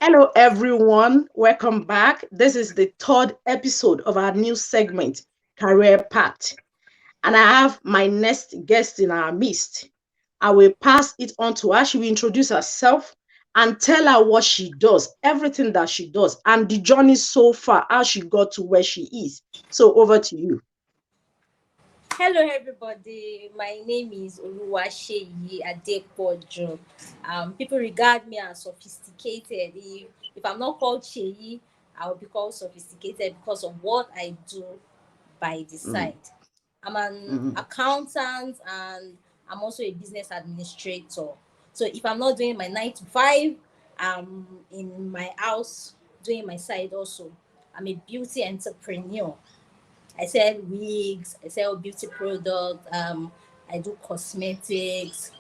Hello, everyone. Welcome back. This is the third episode of our new segment, Career Path. And I have my next guest in our midst. I will pass it on to her. She will introduce herself and tell her what she does, everything that she does, and the journey so far, how she got to where she is. So, over to you. Hello, everybody. My name is Oluwaseyi Adepoju. People regard me as sophisticated. If I'm not called Sheyi, I will be called sophisticated because of what I do by the Mm, side. I'm an mm, accountant and I'm also a business administrator. So if I'm not doing my 9 to 5, I'm in my house doing my side also. I'm a beauty entrepreneur. I sell wigs, I sell beauty products, I do cosmetics,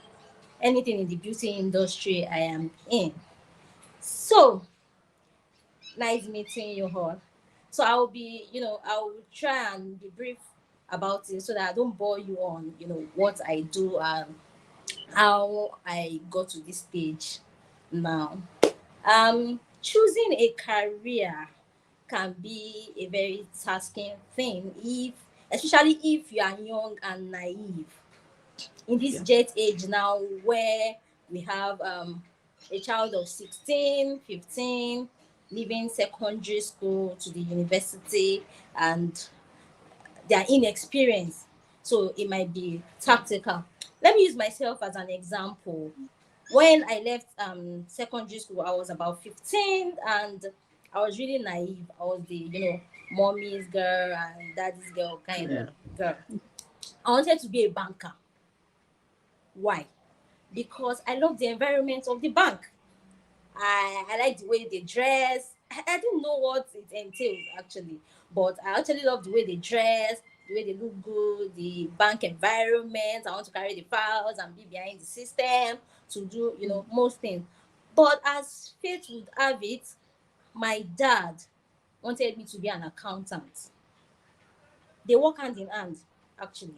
anything in the beauty industry I am in. So nice meeting you all. So I'll be, I'll try and be brief about it so that I don't bore you on, what I do and how I got to this stage now. Choosing a career can be a very tasking thing if especially if you are young and naive in this yeah. jet age now where we have a child of 16, 15, leaving secondary school to the university and they are inexperienced, so it might be tactical. Let me use myself as an example. When I left secondary school, I was about 15 and I was really naive. I was the, mommy's girl and daddy's girl kind of Yeah. girl. I wanted to be a banker. Why? Because I love the environment of the bank. I like the way they dress. I didn't know what it entails actually, but I actually love the way they dress, the way they look good, the bank environment. I want to carry the files and be behind the system to do, most things. But as fate would have it, my dad wanted me to be an accountant. They work hand in hand, actually,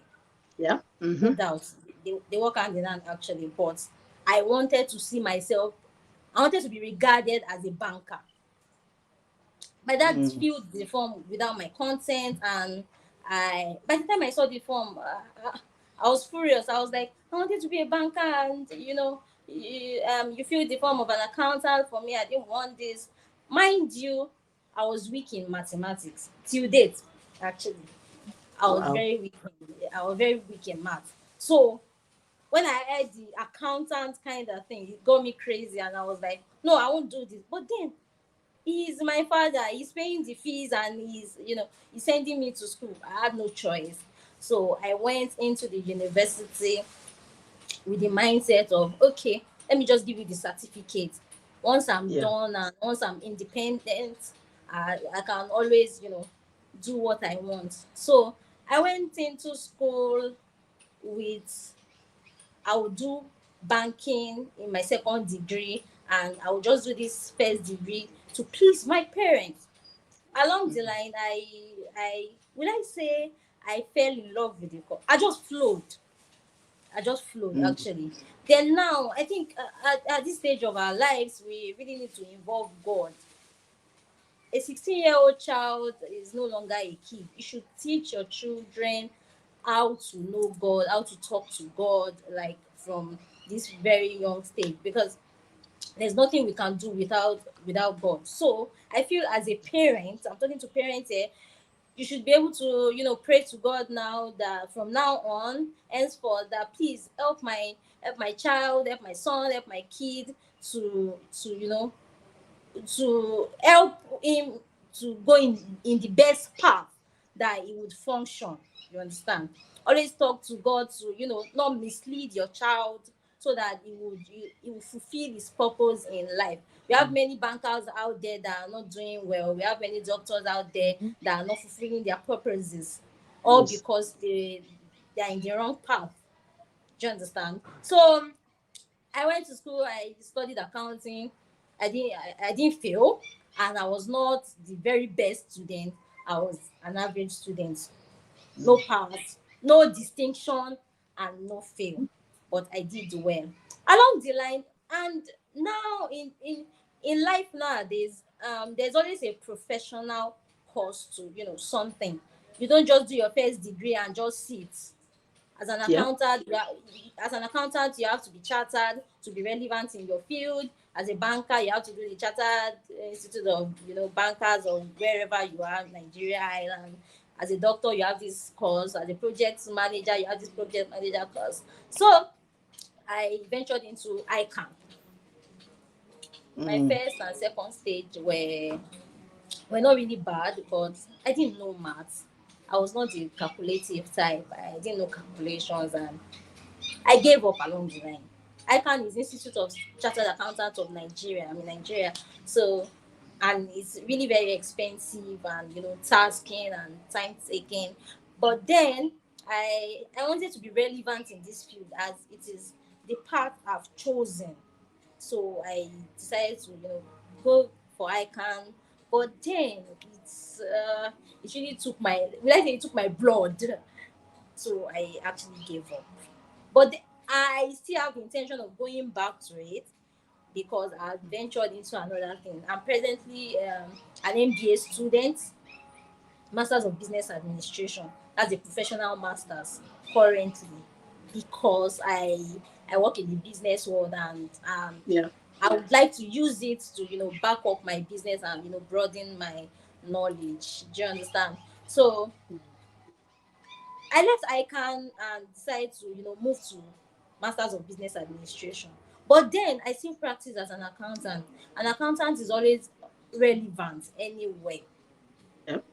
Yeah. no Mm-hmm. doubt. They work hand in hand, actually. But I wanted to see myself, I wanted to be regarded as a banker. My dad Mm, filled the form without my consent, and by the time I saw the form, I was furious. I was like, I wanted to be a banker, and you filled the form of an accountant for me. I didn't want this. Mind you, I was weak in mathematics till date. Actually, wow. I was very weak in math. So when I heard the accountant kind of thing, it got me crazy, and I was like, no, I won't do this. But then he's my father, he's paying the fees and he's sending me to school. I had no choice. So I went into the university with the mindset of, okay, let me just give you the certificate. Once I'm Yeah. done and once I'm independent, I can always do what I want. So I went into school with, I would do banking in my second degree, and I would just do this first degree to please my parents. Along the Mm, line, I will I say I fell in love with the course. I just flowed. I just flowed mm, actually. Then now I think at this stage of our lives, we really need to involve God. A 16-year-old child is no longer a kid. You should teach your children how to know God, how to talk to God, like from this very young stage, because there's nothing we can do without God. So I feel as a parent, I'm talking to parents here, you should be able to, pray to God now that from now on, henceforth, that please help my child, help my son, help my kid to to help him to go in the best path that he would function. You understand? Always talk to God to not mislead your child, so that he will fulfill his purpose in life. We have mm. many bankers out there that are not doing well. We have many doctors out there Mhm. that are not fulfilling their purposes, all Yes. because they are in the wrong path. Do you understand? So I went to school, I studied accounting. I didn't fail, and I was not the very best student. I was an average student. No Mm, pass, no distinction, and no fail. But I did well. Along the line, and now in life nowadays, there's always a professional course to, something. You don't just do your first degree and just sit. As an Yep. accountant, you have to be chartered to be relevant in your field. As a banker, you have to do the chartered institute of, bankers, or wherever you are, Nigeria, Ireland. As a doctor, you have this course. As a project manager, you have this project manager course. So I ventured into ICANN. My Mm. first and second stage were not really bad, but I didn't know maths. I was not the calculative type. I didn't know calculations, and I gave up along the line. ICANN is Institute of Chartered Accountants of Nigeria. I'm in Nigeria. So, and it's really very expensive and, tasking and time taking. But then I wanted to be relevant in this field, as it is the path I've chosen. So I decided to, go for ICANN. But then it really took my, it took my blood. So I actually gave up. But I still have the intention of going back to it, because I've ventured into another thing. I'm presently an MBA student, Masters of Business Administration. That's a professional masters currently, because I work in the business world, and Yeah. I would like to use it to, back up my business and, broaden my knowledge. Do you understand? So I left ICANN and decided to, move to Masters of Business Administration. But then I still practice as an accountant. An accountant is always relevant anywhere. Yep.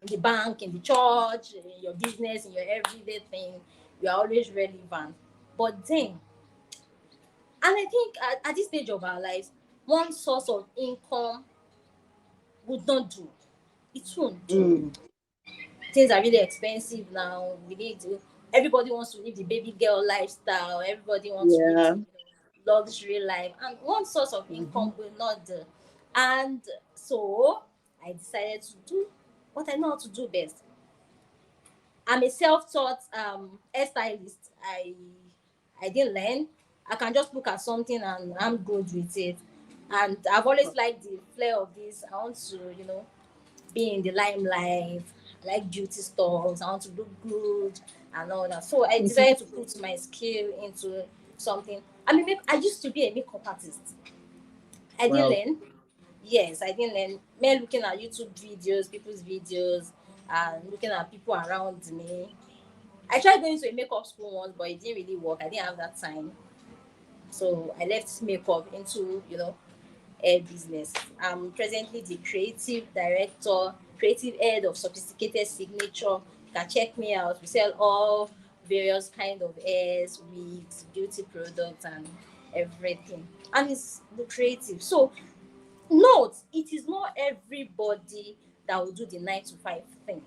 In the bank, in the church, in your business, in your everyday thing, you are always relevant. But then, and I think at this stage of our lives, one source of income would not do. It won't do. Mm. Things are really expensive now. Everybody wants to live the baby girl lifestyle. Everybody wants to live Yeah. the, luxury life, and one source of Mm-hmm. income will not do. And so I decided to do what I know how to do best. I'm a self-taught hairstylist. I didn't learn. I can just look at something and I'm good with it. And I've always liked the flair of this. I want to, be in the limelight. I like beauty stores. I want to look good and all that. So I decided to put my skill into something. I used to be a makeup artist. I didn't Wow. learn. Yes, I didn't learn. Me looking at YouTube videos, people's videos, and looking at people around me. I tried going to a makeup school once, but it didn't really work. I didn't have that time. So I left makeup into, hair business. I'm presently the creative director, creative head of Sophisticated Signature. You can check me out. We sell all various kind of hairs, wigs, beauty products, and everything. And it's lucrative. So note, it is not everybody that will do the 9 to 5 thing.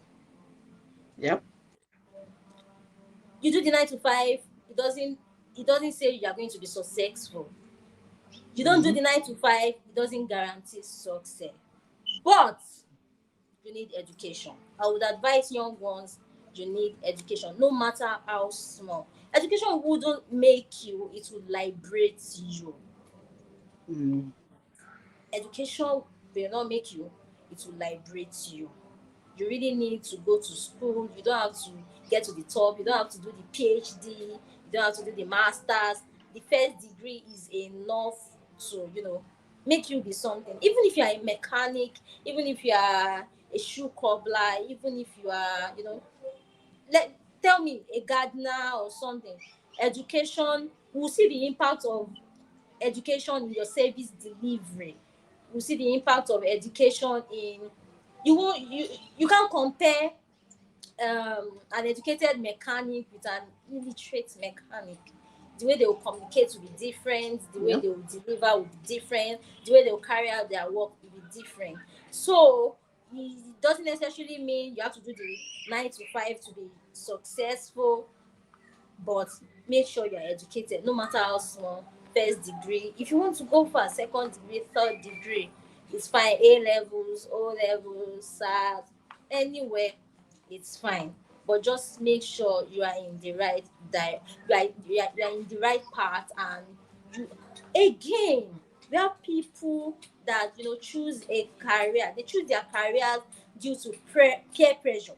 Yep. You do the 9 to 5, it doesn't say you are going to be successful. You don't do Mm-hmm. the 9 to 5, it doesn't guarantee success. But you need education. I would advise young ones, you need education, no matter how small. Education wouldn't make you, it would liberate you. Mm. Education will not make you, it will liberate you. You really need to go to school. You don't have to get to the top. You don't have to do the PhD. You don't have to do the masters. The first degree is enough to, make you be something. Even if you are a mechanic, even if you are a shoe cobbler, even if you are, tell me, a gardener or something. Education, we'll see the impact of education in your service delivery. We'll see the impact of education in, you won't you can't compare an educated mechanic with an illiterate mechanic. The way they will communicate will be different, the way Yep. they will deliver will be different, the way they will carry out their work will be different. So it doesn't necessarily mean you have to do the 9 to 5 to be successful, but make sure you're educated, no matter how small. First degree, if you want to go for a second degree, third degree, it's fine. A levels, O levels, SAT, anywhere, it's fine. But just make sure you are in the right you are in the right path. And you, again, we have people people that choose a career. They choose their careers due to peer pressure,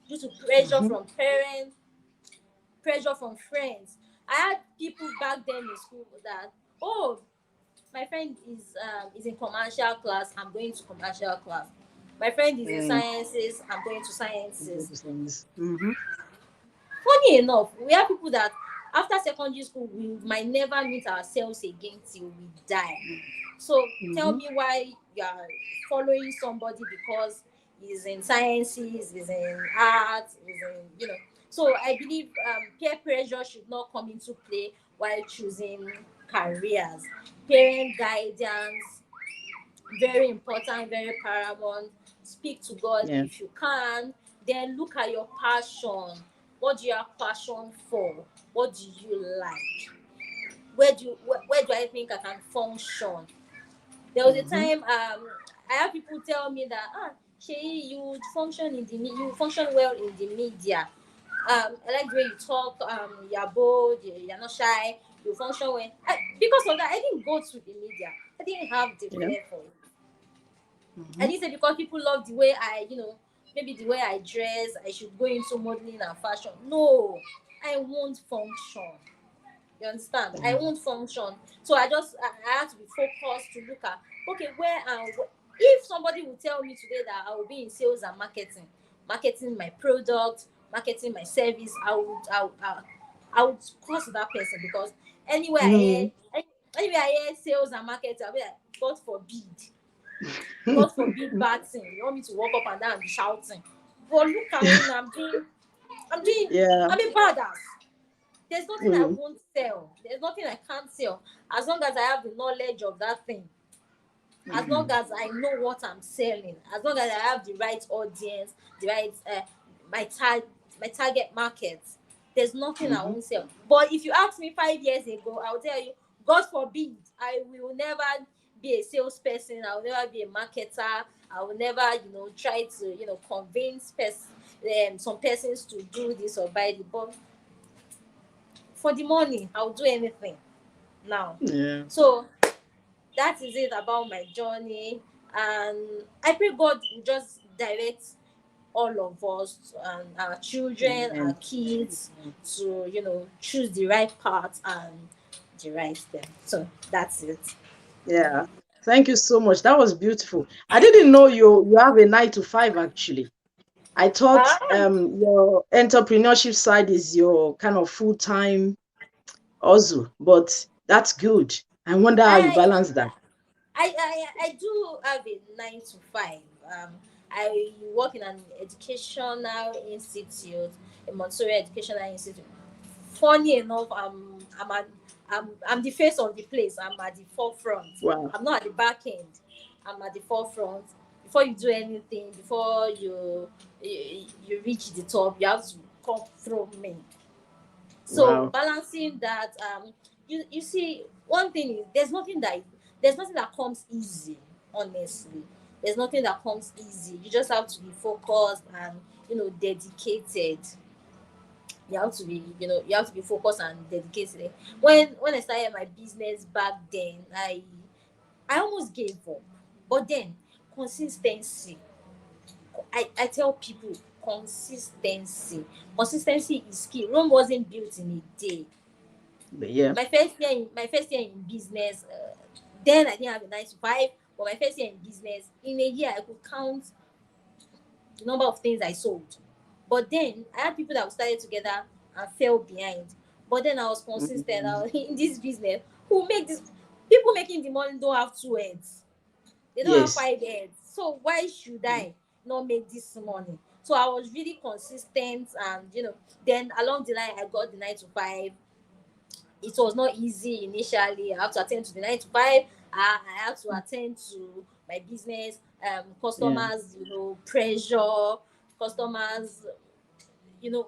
due to pressure Mm-hmm. from parents, pressure from friends. I had people back then in school that, oh, my friend is in commercial class, I'm going to commercial class. My friend is in sciences, I'm going to sciences. Mm-hmm. Funny enough, we have people that after secondary school we might never meet ourselves again till we die. So tell Mm-hmm. me why you are following somebody because he's in sciences, he's in arts, he's in So I believe peer pressure should not come into play while choosing careers. Parent guidance, very important, very paramount. Speak to God Yeah. if you can. Then look at your passion. What do you have passion for? What do you like? Where do I think I can function? There was a Mm-hmm. time I have people tell me that Shay, you function in the you function well in the media. I like the way you talk. You're bold. You're not shy. You function well. Because of that, I didn't go to the media. I didn't have the Yeah. flair for it. I Mm-hmm. didn't say because people love the way maybe the way I dress, I should go into modeling and fashion. No, I won't function. You understand? I Yeah. won't function. So I had to be focused to look at, okay, where and if somebody will tell me today that I will be in sales and marketing my product, marketing my service, I would cross that person because anywhere I hear Mm-hmm. anywhere I hear sales and marketing, I'll be like, God forbid. God forbid bad thing. You want me to walk up and down and be shouting. But look at me now, I'm doing Yeah. I'm a badass. There's nothing I Mm. won't sell. There's nothing I can't sell. As long as I have the knowledge of that thing, as long Mm. as I know what I'm selling, as long as I have the right audience, the right my target market, there's nothing I Mm-hmm. won't sell. But if you ask me 5 years ago, I'll tell you, God forbid, I will never be a salesperson. I will never be a marketer. I will never, try to, convince some persons to do this or buy the. But for the money, I'll do anything now. Yeah. So that is it about my journey, and I pray God will just direct all of us and our children, our Amen. kids to choose the right path and the right thing. So that's it. Yeah. Thank you so much. That was beautiful. I didn't know you have a 9 to 5 actually. I thought Ah, your entrepreneurship side is your kind of full-time hustle, but that's good. I wonder how you I balance that. I do have a 9 to 5. I work in an educational institute, a Montessori educational institute. Funny enough, I'm the face of the place. I'm at the forefront. Wow. I'm not at the back end. I'm at the forefront. Before you do anything, before you reach the top, you have to come through me. So Wow. balancing that, you see, one thing is there's nothing that comes easy. Honestly, there's nothing that comes easy. You just have to be focused and dedicated. You have to be focused and dedicated. When I started my business back then, I almost gave up, but then consistency. I tell people consistency is key. Rome wasn't built in a day. But yeah. My first year in business, then I didn't have a 9 to 5, but my first year in business, in a year I could count the number of things I sold. But then I had people that started together and fell behind. But then I was consistent. I Mm. was in this business. Who make this? People making the money don't have 2 heads. They don't have Yes. 5 heads. So why should I not make this money? So I was really consistent, and then along the line I got the 9 to 5. It was not easy initially. I have to attend to the 9 to 5. I have to attend to my business, Yeah. customers, pressure, customers, you know,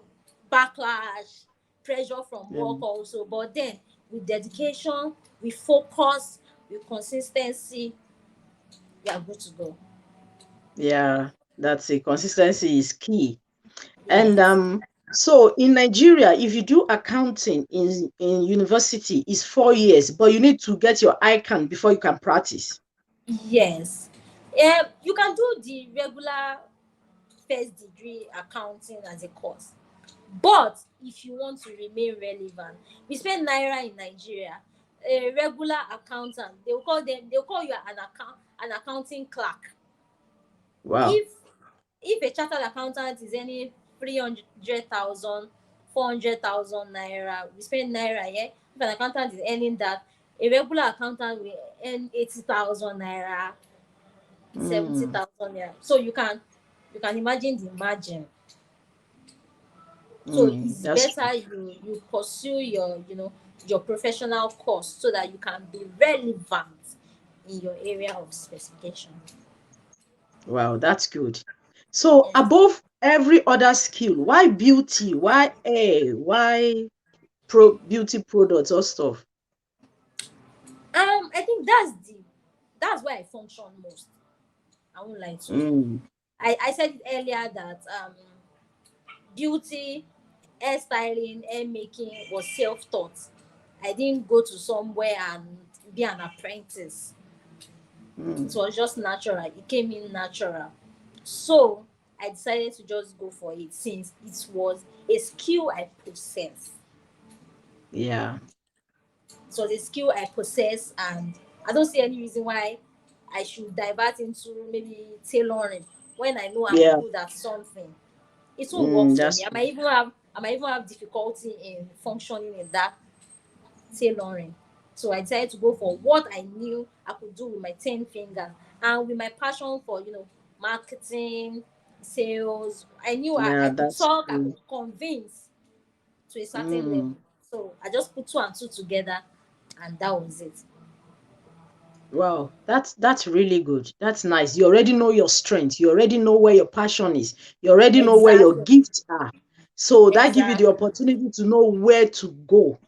backlash, pressure from Yeah. work also. But then with dedication, with focus, with consistency, we are good to go. Yeah. That's it. Consistency is key. And Yes. so in Nigeria, if you do accounting in university, it's 4 years, but you need to get your ICANN before you can practice. Yes. You can do the regular first degree accounting as a course. But if you want to remain relevant, we spend naira in Nigeria. A regular accountant, they'll call you an accounting clerk. Wow. If a chartered accountant is earning 300,000, 400,000 naira, we spend naira, yeah. If an accountant is earning that, a regular accountant will earn 80,000 naira, seventy Mm, thousand naira. So you can imagine the margin. So it's that's true. better you pursue your professional course so that you can be relevant in your area of specification. Wow, that's good. So Yes. above every other skill, why beauty? Why hair? Why beauty products or stuff? I think that's where I function most. I won't lie to you. Mm, I said it earlier that beauty, hairstyling, hair making was self-taught. I didn't go to somewhere and be an apprentice. It mm, was just natural. It came in natural. So I decided to just go for it since it was a skill I possess. yeah, It was a skill I possess, and I don't see any reason why I should divert into maybe tailoring when I know I'm yeah, good at something. It won't work for me. that's I true. might even have difficulty in functioning in that tailoring. So I decided to go for what I knew I could do with my 10 fingers and with my passion for, marketing, sales. I knew I Yeah, could that's talk, I true. could convince to a certain level. Mm. So I just put two and two together, and that was it. Wow, that's really good. That's nice. You already know your strength. You already know where your passion is. You already know where your Exactly. gifts are. So that give you the Exactly. opportunity to know where to go.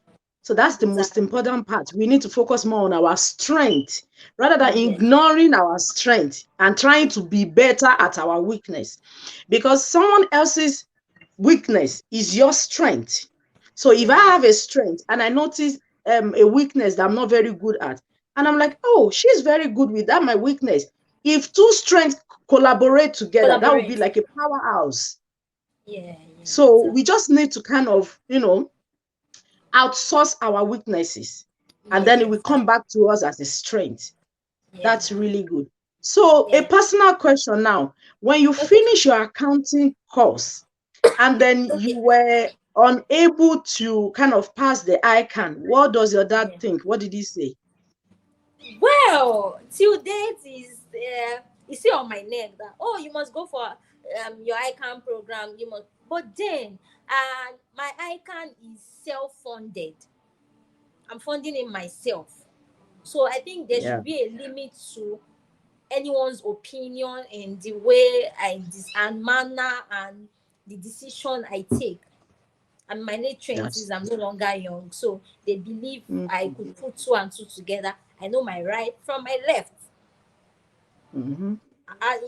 So that's the most Exactly. important part. We need to focus more on our strength rather than Yes. ignoring our strength and trying to be better at our weakness. Because someone else's weakness is your strength. So if I Yeah. have a strength and I notice a weakness that I'm not very good at, and I'm like, oh, she's very good with that, my weakness. If two strengths collaborate together, that would be Collaborate. like a powerhouse. Yeah. Yeah. So we Exactly. just need to kind of, outsource our weaknesses, and Yeah. then it will come Exactly. back to us as a strength. Yeah. That's really good. So, a Yeah. personal question now. When you Okay. finish your accounting course and then you Okay. were unable to kind of pass the ICANN, what does your dad Yeah. think? What did he say? Well, till date is still on my neck that, oh, you must go for your ICANN program. You must, but then my ICANN is self-funded. I'm funding it myself, so I think there Yeah, should be a limit to anyone's opinion in the way and manner and the decision I take. I'm in my late that's 20s. I'm no longer young, so they believe I mm-hmm. could put two and two together. I know my right from my left. Mm-hmm.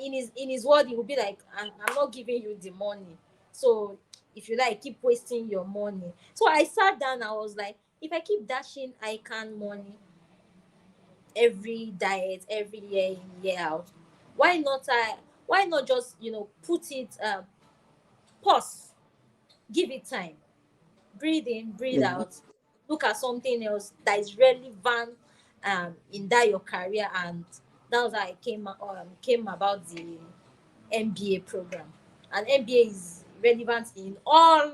In his word, he will be like, I'm not giving you the money, so if you like, keep wasting your money. So I sat down, I was like, if I keep dashing ICANN money every diet every year in year out, why not just put it, pause, give it time, breathe in, breathe Yeah. out, look at something else that is relevant in that your career. And that was how I came about the MBA program. And MBA is relevant in all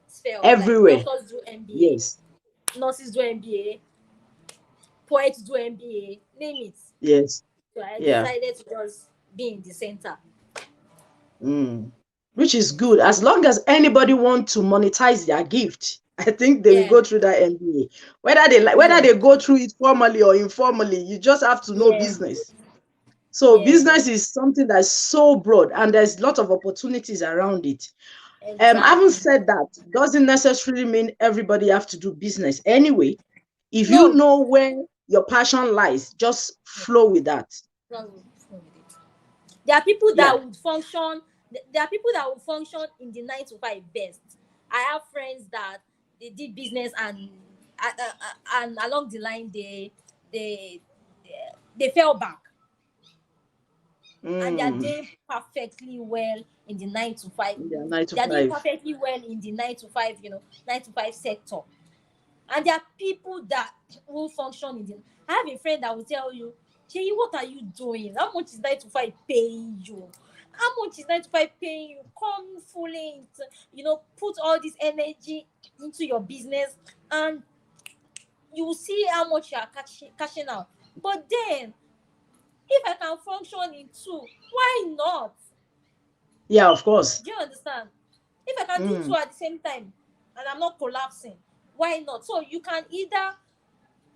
spheres. Like Everywhere. doctors do MBA, Yes. nurses do MBA, poets do MBA, name it. Yes. So I Yeah. decided to just be in the center. Mm. Which is good. As long as anybody want to monetize their gift, I think they will Yeah, go through that MBA. Whether yeah, they go through it formally or informally, you just have to know yeah, business. So yeah, yeah. business is something that's so broad and there's a lot of opportunities around it. Having Exactly. said that, doesn't necessarily mean everybody have to do business. Anyway, if you No, know where your passion lies, just yeah, flow with that. that's what with it. There are people Yeah. that would function. There are people that would function in the 9 to 5 best. I have friends that they did business, and along the line they they fell back. and they are Mm. doing perfectly well in the 9 to 5. Yeah, 9 to They are doing 5. perfectly well in the 9 to 5, 9 to 5 sector. And there are people that will function in the. I have a friend that will tell you, Jay, what are you doing? How much is 9 to 5 paying you? How much is 9 to 5 paying you? Come fully into, put all this energy into your business, and you will see how much you are cashing out. But then, if I can function in two, why not? Yeah, of course. Do you understand? If I can do two Mm. at the same time and I'm not collapsing, why not? So you can either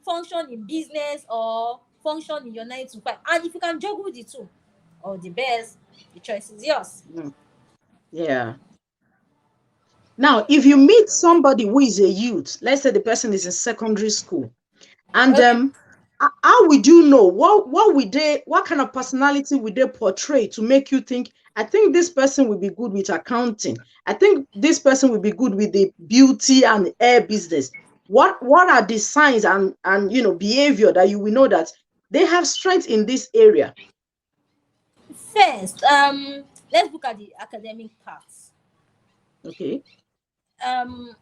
function in business or function in your 9 to 5. And if you can juggle the two, or the best, the choice is yours. Mm. Yeah. Now, if you meet somebody who is a youth, let's say the person is in secondary school, and Okay. how would you know what kind of personality would they portray to make you think, I think this person will be good with accounting, I think this person will be good with the beauty and hair business? What are the signs and behavior that you will know that they have strength in this area? First, let's look at the academic parts. Okay. Um,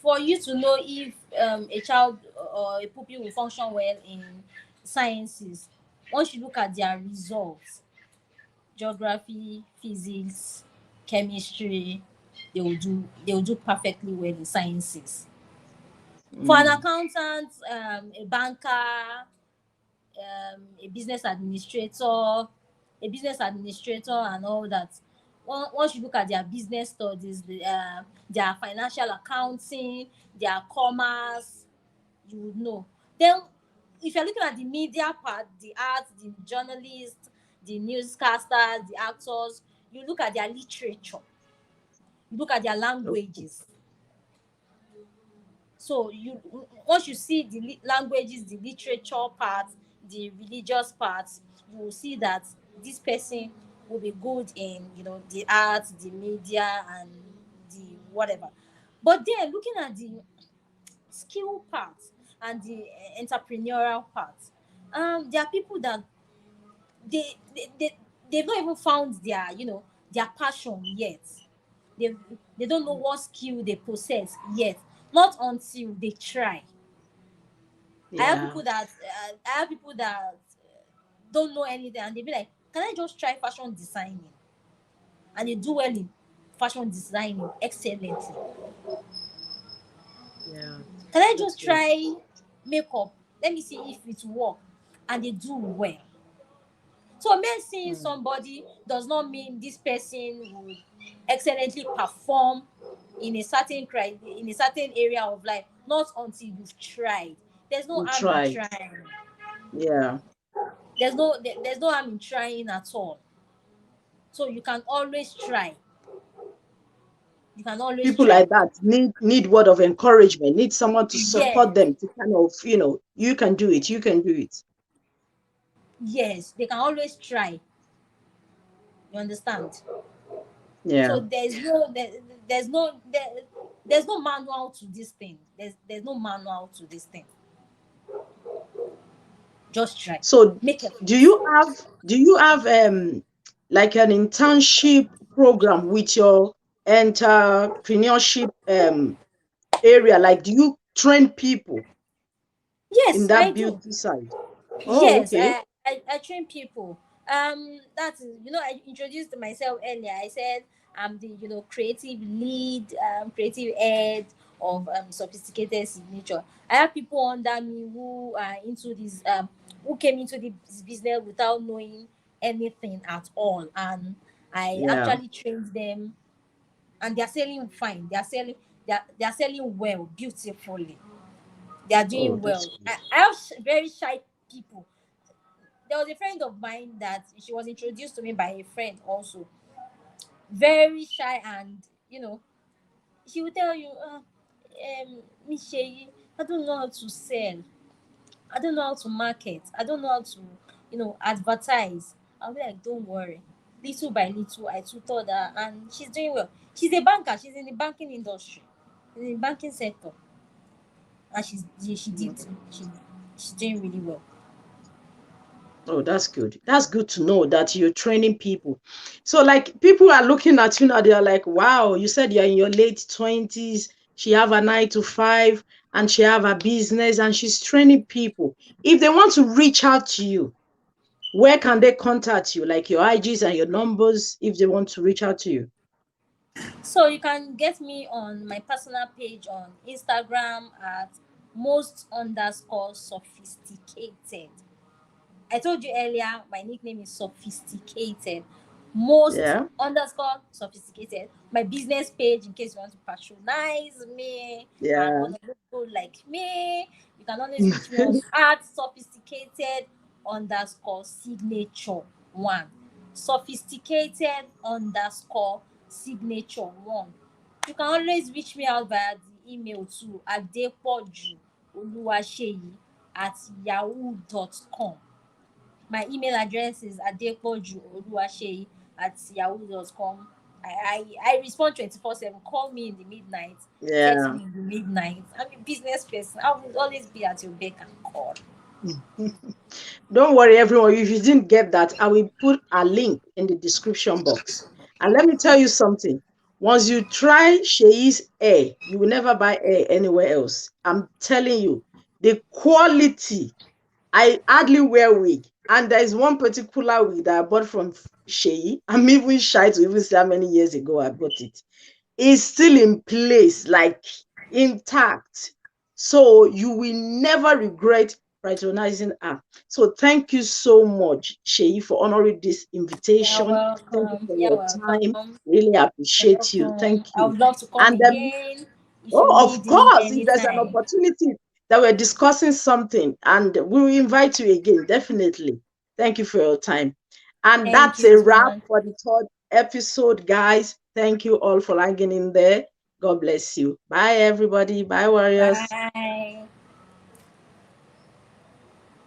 for you to know if a child or a pupil will function well in sciences, once you look at their results, geography, physics, chemistry, they will do perfectly well in sciences. For an Mm. accountant, a banker, a business administrator, and all that. Once you look at their business studies, their financial accounting, their commerce, you would know. Then, if you're looking at the media part, the arts, the journalists, the newscasters, the actors, you look at their literature, you look at their Okay. languages. So once you see the languages, the literature part, the religious part, you will see that this person will be good in the arts, the media, and the whatever. But then, looking at the skill part and the entrepreneurial part, there are people that they they, they they've not even found their passion yet. they they don't know what skill they possess yet, not until they try. I have Yeah. people that don't know anything, and they be like, can I just try fashion designing? And they do well in fashion designing excellently. Yeah. Can I That's just true. try makeup? Let me see if it work. And they do well. So men seeing Mm. somebody does not mean this person will excellently perform in a certain area of life, not until you've tried. There's no You harm in tried. trying. Yeah. There's no harm in trying at all. So you can always try. You can always People try. like that need word of encouragement, need someone to support Yes, them to kind of, you can do it, you can do it. yes, they can always try. You understand? So Yeah. there's no manual to this thing. There's no manual to this thing. Just try. So Make do effort. you have do you have like an internship program with your entrepreneurship area? Like, do you train people in Yes, I that do. beauty side? Oh, Yes, okay. I train people. That is, I introduced myself earlier. I said I'm the creative lead, creative head of sophisticated signature. I have people under me who are into this who came into this business without knowing anything at all, and I Yeah. actually trained them, and they're selling fine. They're selling well, beautifully. They are Oh, doing that's well. good. I have very shy people. There was a friend of mine that she was introduced to me by a friend also, very shy, and she will tell you, Miss Sheyi, I don't know how to sell, I don't know how to market, I don't know how to advertise. I'll be like, don't worry, little by little I tutored her, and she's doing well. She's a banker, she's in the banking industry, in the banking sector, and she did Mm. she she's doing really well. Oh, that's good. That's good to know that you're training people. So, like, people are looking at you now, they are like, wow, you said you're in your late 20s. She have a 9 to 5 and she have a business and she's training people. If they want to reach out to you, where can they contact you? Like your IGs and your numbers if they want to reach out to you. So you can get me on my personal page on Instagram at most_sophisticated. I told you earlier, my nickname is sophisticated. Most Yeah. underscore sophisticated. My business page, in case you want to patronize me and Yeah. want to look good like me, you can always reach me on at sophisticated underscore signature one. Sophisticated underscore signature one. You can always reach me out via the email to Adepoju Oluwaseyi at yahoo.com. My email address is adepojuoluwaseyi at yahoo.com. I respond 24/7. Call me in the midnight, text Yeah. me in the midnight. I'm a business person. I will always be at your beck and call. Don't worry, everyone. If you didn't get that, I will put a link in the description box. And let me tell you something. Once you try Shei's hair, you will never buy hair anywhere else. I'm telling you, the quality. I hardly wear wig, and there is one particular wig that I bought from Shei. I'm even shy to even say how many years ago I bought it. Is still in place, like intact. So you will never regret patronizing her. So thank you so much, Shei, for honoring this You're invitation. Thank you welcome. for You're your time. welcome. Really You're appreciate you. welcome. Thank I you. would love to come And again if you oh, of need me course, if there's an anytime. opportunity that we're discussing something, and we will invite you again, definitely. Thank you for your time. And Thank that's you a so wrap much. for the third episode, guys. Thank you all for hanging in there. God bless you. Bye, everybody. Bye, warriors. Bye.